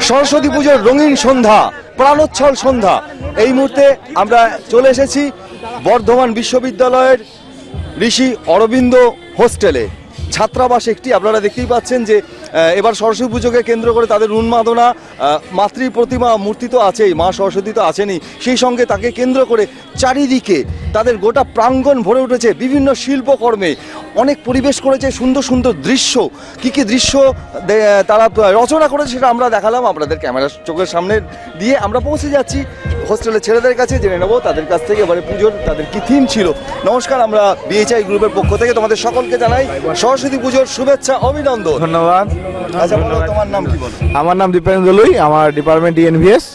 সরস্বতী পুজোর রঙিন সন্ধ্যা, প্রাণোচ্ছল সন্ধ্যা। এই মুহূর্তে আমরা চলে এসেছি বর্ধমান বিশ্ববিদ্যালয়ের ঋষি অরবিন্দ হোস্টেলে। ছাত্রাবাস একটি, আপনারা দেখতেই পাচ্ছেন যে এবার সরস্বতী পুজোকে কেন্দ্র করে তাদের উন্মাদনা। মাতৃ প্রতিমা মূর্তি তো আছেই, মা সরস্বতী তো আছেনই, সেই সঙ্গে তাকে কেন্দ্র করে চারিদিকে তাদের গোটা প্রাঙ্গণ ভরে উঠেছে বিভিন্ন শিল্পকর্মে। অনেক পরিবেশ করেছে, সুন্দর সুন্দর দৃশ্য। কী কী দৃশ্য তারা রচনা করেছে সেটা আমরা দেখালাম আপনাদের ক্যামেরার চোখের সামনে দিয়ে। আমরা পৌঁছে যাচ্ছি হোস্টেলের ছেলেদের কাছে, জেনে নেবো তাদের কাছ থেকে এবারে পুজোর তাদের কি থিম ছিল। নমস্কার, আমরা বিএইচআই গ্রুপের পক্ষ থেকে তোমাদের সকলকে জানাই সরস্বতী পুজোর শুভেচ্ছা, অভিনন্দন। ধন্যবাদ। আচ্ছা বলো, তোমার নাম কি? বলো। আমার নাম দীপেন্দ্র লুই, আমার ডিপার্টমেন্ট ডিএনভিএস।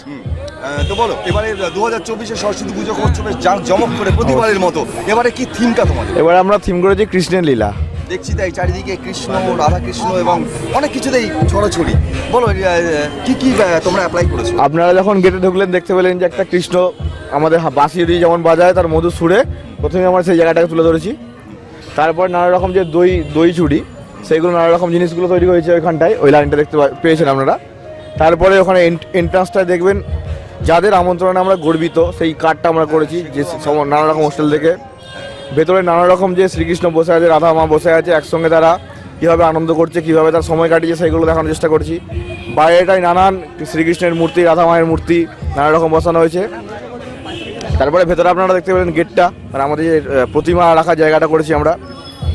তো বলো, এবারে 2024-এ সরস্বতী পুজো করছো বেশ জাঁকজমক করে প্রতিবারের মতো, এবারে কি থিমটা তোমাদের? এবারে আমরা থিম করেছি কৃষ্ণের লীলা। দেখছি তাই চারিদিকে কৃষ্ণ, রাধা কৃষ্ণ এবং অনেক কিছুতেই ছড়াছড়ি। বলো কি কি তোমরা অ্যাপ্লাই করেছো? আপনারা যখন গেটে ঢুকলেন দেখতে পেলেন যে একটা কৃষ্ণ আমাদের বাঁশি দিয়ে যেমন বাজায় তার মধুর সুরে, প্রথমে আমরা সেই জায়গাটাকে তুলে ধরেছি। তারপর নানা রকম যে দই চুড়ি, সেইগুলো নানা রকম জিনিসগুলো তৈরি হয়েছে ওইখানটায়, ওই লাইনটা দেখতে পেয়েছেন আপনারা। তারপরে ওখানে এন্ট্রান্সটায় দেখবেন যাদের আমন্ত্রণে আমরা গর্বিত সেই কার্ডটা আমরা করেছি, যে নানা রকম হোস্টেল থেকে। ভেতরে নানা রকম যে শ্রীকৃষ্ণ বসে আছে, রাধা মা বসে আছে, একসঙ্গে তারা কীভাবে আনন্দ করছে, কীভাবে তার সময় কাটিয়েছে, সেইগুলো দেখানোর চেষ্টা করছি। বাইরেটাই নানান শ্রীকৃষ্ণের মূর্তি, রাধা মায়ের মূর্তি নানা রকম বসানো হয়েছে। তারপরে ভেতরে আপনারা দেখতে পেলেন গেটটা, আর আমাদের যে প্রতিমা রাখার জায়গাটা করেছি আমরা।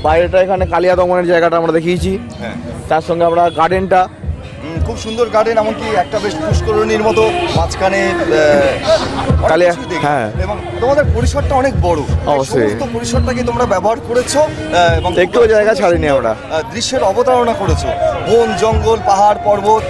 বাইরেটা এখানে কালিয়া দমনের জায়গাটা আমরা দেখিয়েছি, তার সঙ্গে আমরা গার্ডেনটা, খুব সুন্দর গার্ডেন, এমনকি একটা বেশ পুষ্করণীর মতো মাঝখানে কালিয়া। হ্যাঁ, এবং তোমাদের পরিসরটা অনেক বড়। অবশ্যই পরিসরটাকে তোমরা ব্যবহার করেছো এবং একটু জায়গা ছাড়িনি আমরা, দৃশ্যের অবতারণা করেছো। বন জঙ্গল পাহাড় পর্বত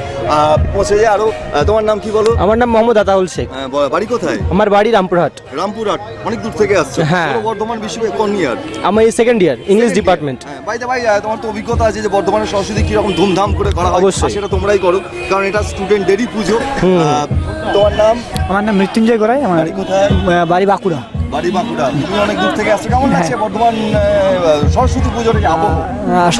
পৌঁছে যায়। আরো তোমার নাম কি বলো? আমার নাম মোহাম্মদ আতাউল শেখ। বাড়ি কোথায়? আমার বাড়ি রামপুরহাট। রামপুরহাট, অনেক দূর থেকে আসছো। হ্যাঁ। বর্ধমান বিশ্ববিদ্যালয় কোন ইয়ার? আমার এই সেকেন্ড ইয়ার, ইংলিশ ডিপার্টমেন্ট। ভাই তোমার তো অভিজ্ঞতা আছে যে বর্ধমানের সরস্বতী কিরকম ধুমধাম করে করা হয়। অবশ্যই সেটা তোমরাই করো, কারণ এটা স্টুডেন্টদেরই পুজো। তোমার নাম? আমার নাম মৃত্যুঞ্জয় গড়াই। আমার বাড়ি কোথায়? বাড়ি বাঁকুড়া। বাড়ি বাঁকুড়া। তুমি অনেক দূর থেকে আসছো, কেমন লাগছে বর্ধমান সরস্বতী পুজোর আবহ?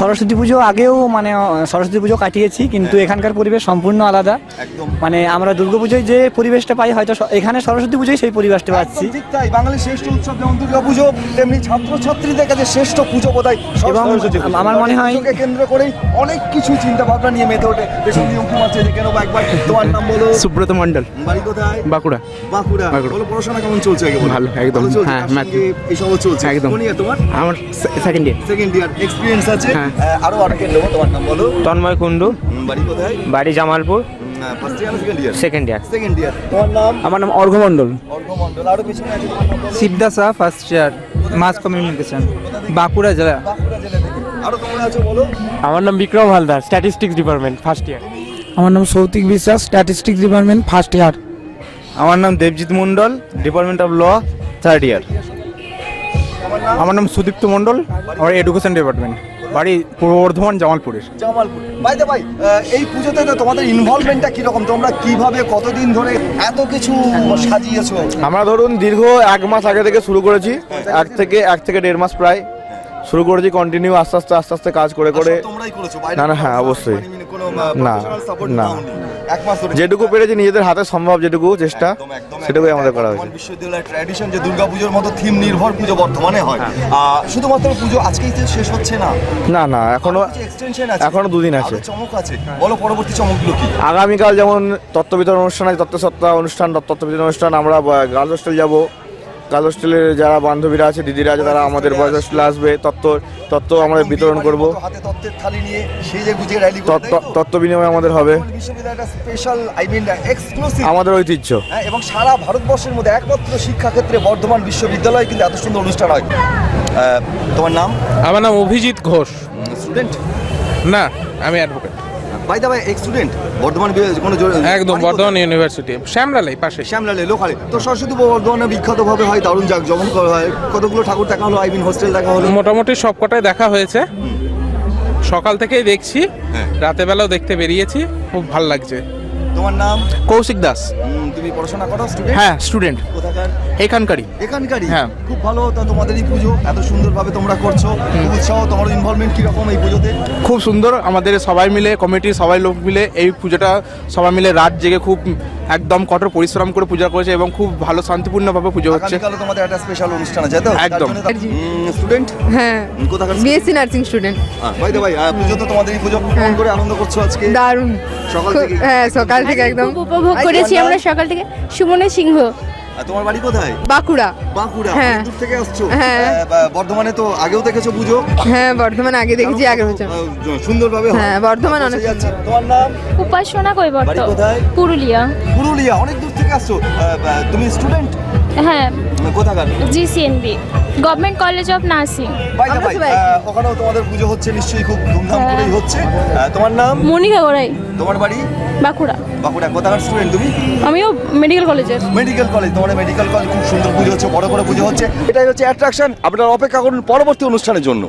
সরস্বতী পুজো আগেও মানে সরস্বতী পুজো কাটিয়েছি, কিন্তু এখানকার পরিবেশ সম্পূর্ণ আলাদা। একদম, মানে আমরা দুর্গাপুজোয় যে পরিবেশটা পাই, হয়তো এখানে সরস্বতী পুজোয় সেই পরিবেশটা পাচ্ছি। ঠিক তাই, বাঙালির শ্রেষ্ঠ উৎসব যেমন দুর্গাপুজো, তেমনি ছাত্রছাত্রীদের কাছে শ্রেষ্ঠ পুজো বোধহয় সরস্বতী পুজো। আমার মনে হয় কেন্দ্র করেই অনেক কিছু চিন্তা ভাবনা নিয়ে মেতে ওঠে। বেশি নিয়ম আছে কেন একবার। তোমার নাম বলো? সুব্রত মন্ডল। বাড়ি কোথায়? বাঁকুড়া। বাঁকুড়া। বলো, পড়াশোনা কেমন চলছে? ভালো, একদম। হ্যাঁ, এই সব চলছে একদম। কোন ইয়ার তোমার? আমার second year. Second year experience আছে। হ্যাঁ। আরো আরেকটা নেবো। তোমার নাম বলো? তন্ময় কুন্ডু। বাড়ি কোথায়? বাড়ি Jamalpur. First year second year? Second year. Second year. তোমার নাম? আমার নাম অর্ঘ্য মণ্ডল। অর্ঘ্য মণ্ডল। আরো পিছনে আছে, তোমার নাম বলো? Shibdasa, first year, mass communication, Bankura জেলা। বাঁকুড়া জেলা থেকে। আরো তোমরা আছো, বলো? আমার নাম Bikram Haldar, statistics department, first year. আমার নাম সৌতিক বিশ্বাস, স্ট্যাটিস্টিক্স ডিপার্টমেন্ট, ফার্স্ট ইয়ার। আমার নাম Debjit Mondal, department of law, third year. আমার নাম সুদীপ্ত মণ্ডল, আমার এডুকেশন ডিপার্টমেন্ট, বাড়ি পূর্ব বর্ধমান, জামালপুরের। জামালপুর। ভাই এই পুজোতে তো তোমাদের ইনভলভমেন্টটা কিরকম? তোমরা কিভাবে কতদিন ধরে এত কিছু সাজিয়েছো? আমরা ধরুন দীর্ঘ 1 মাস আগে থেকে শুরু করেছি, এক থেকে 1.5 মাস প্রায় শুরু করেছি, কন্টিনিউ আস্তে আস্তে কাজ করে তোমরাই করেছো? না, হ্যাঁ অবশ্যই। না, না, এক মাস ধরে যেটুকু পেরেছি নিজেদের হাতে সম্ভব, যেটুকু চেষ্টা, সেটুকুই আমাদের করা হয়েছে। বিশ্ববিদ্যালয়ের ট্র্যাডিশন যে দুর্গাপুজোর মতো থিম নির্ভর পুজো বর্ধমানে হয়। শুধুমাত্র পুজো আজকেই তো শেষ হচ্ছে না, না, এখনো এক্সটেনশন আছে, এখনো 2 দিন আছে, চমক আছে। বলো, পরবর্তী চমকগুলো কি? আগামীকাল যেমন তত্ত্ব বিতরণ অনুষ্ঠান আছে, তত্ত্ব সপ্তাহ অনুষ্ঠান, তত্ত্ব বিতরণ অনুষ্ঠান। আমরা গার্লস হোস্টেল যাবো, গার্লস হোস্টেলের যারা বান্ধবীরা আছে, দিদিরা আছে, তারা আমাদের বয়েজ হোস্টেলে আসবে, তত্ত্ব আমরা বিতরণ করবো। তত্ত্বের থালি নিয়ে সেই যে গুজিয়ে র্যালি তত্ত্ব বিনিময় আমাদের হবে। বিশ্ববিদ্যালয়টা স্পেশাল, এক্সক্লুসিভ আমাদের ঐতিহ্য। এবং সারা ভারতবর্ষের মধ্যে একমাত্র শিক্ষাক্ষেত্রে বর্ধমান বিশ্ববিদ্যালয় কিন্তু এত সুন্দর অনুষ্ঠান হয়। তোমার নাম? আমার নাম অভিজিৎ ঘোষ। স্টুডেন্ট? না, আমি অ্যাডভোকেট। ভাই এক্স স্টুডেন্ট বর্ধমান কোনো একদম বর্ধমান ইউনিভার্সিটি, শ্যামলালাই পাশে। শ্যামলালে লোকালে তো সরস্বতী বর্ধমানে বিখ্যাতভাবে হয়, দারুণ জাঁকজমক করা হয়। কতগুলো ঠাকুর দেখা হলো? হোস্টেল দেখা হলো? মোটামুটি সবকটাই দেখা হয়েছে, সকাল থেকেই দেখছি, রাতের বেলাও দেখতে বেরিয়েছি, খুব ভালো লাগছে। তোমার নাম? কৌশিক দাস। তুমি পড়াশোনা করো স্টুডেন্ট? হ্যাঁ স্টুডেন্ট কোথাকার? এখানকারই। এখানকারই? হ্যাঁ। খুব ভালো। তা তোমাদেরই পুজো এত সুন্দরভাবে তোমরা করছো, খুব উৎসাহ। তোমার ইনভলভমেন্ট কিরকম এই পুজোতে? খুব সুন্দর, আমাদের সবাই মিলে কমিটির সবাই লোক মিলে এই পুজোটা সবাই মিলে রাত জেগে খুব একদম কঠোর পরিশ্রম করে পূজা করেছে এবং খুব ভালো শান্তিপূর্ণভাবে পুজো হচ্ছে। আগামীকালে তোমাদের একটা স্পেশাল অনুষ্ঠান আছে, তাই তো? একদম। স্টুডেন্ট? হ্যাঁ কোথাকার? BSc nursing student. ভাই ভাই পুজো তো তোমাদেরই পুজো, কেমন করে আনন্দ করছো আজকে? দারুণ। সকাল থেকে? হ্যাঁ সকাল থেকে একদম খুব উপভোগ করেছি আমরা সকাল থেকে। সুমনা সিংহ, আর তোমার বাড়ি কোথায়? বাঁকুড়া। বাঁকুড়া? হ্যাঁ। অনেক দূর থেকে আসছো? হ্যাঁ। বর্ধমানে তো আগেও দেখেছো পুজো? হ্যাঁ বর্ধমান আগে দেখেছি, আগের বছর। সুন্দরভাবে হয়। হ্যাঁ, বর্ধমান অনেক বসে যাচ্ছি। তোমার নাম? উপাসনা কৈবর্ত, বাড়ি কোথায়? পুরুলিয়া। পুরুলিয়া? অনেক দূর থেকে আসছো। তুমি স্টুডেন্ট? হ্যাঁ, কোথাকার? জিসিএনবি, গভর্নমেন্ট কলেজ অফ নার্সিং। ভাই আমরা ভাই সবাই। ওখানেও তোমাদের পুজো হচ্ছে নিশ্চয়ই, খুব ধুমধাম হ্যাঁ। করেই হচ্ছে। তোমার নাম? মনিকা গোড়াই, তোমার বাড়ি? বাঁকুড়া। বাঁকুড়া? কোথাকার স্টুডেন্ট তুমি? আমিও মেডিকেল কলেজের। Medical college? তোমার মেডিকেল কলেজ খুব সুন্দর পুজো হচ্ছে, বড় করে পুজো হচ্ছে। এটাই হচ্ছে অ্যাট্রাকশন। আপনারা অপেক্ষা করুন পরবর্তী অনুষ্ঠানের জন্য।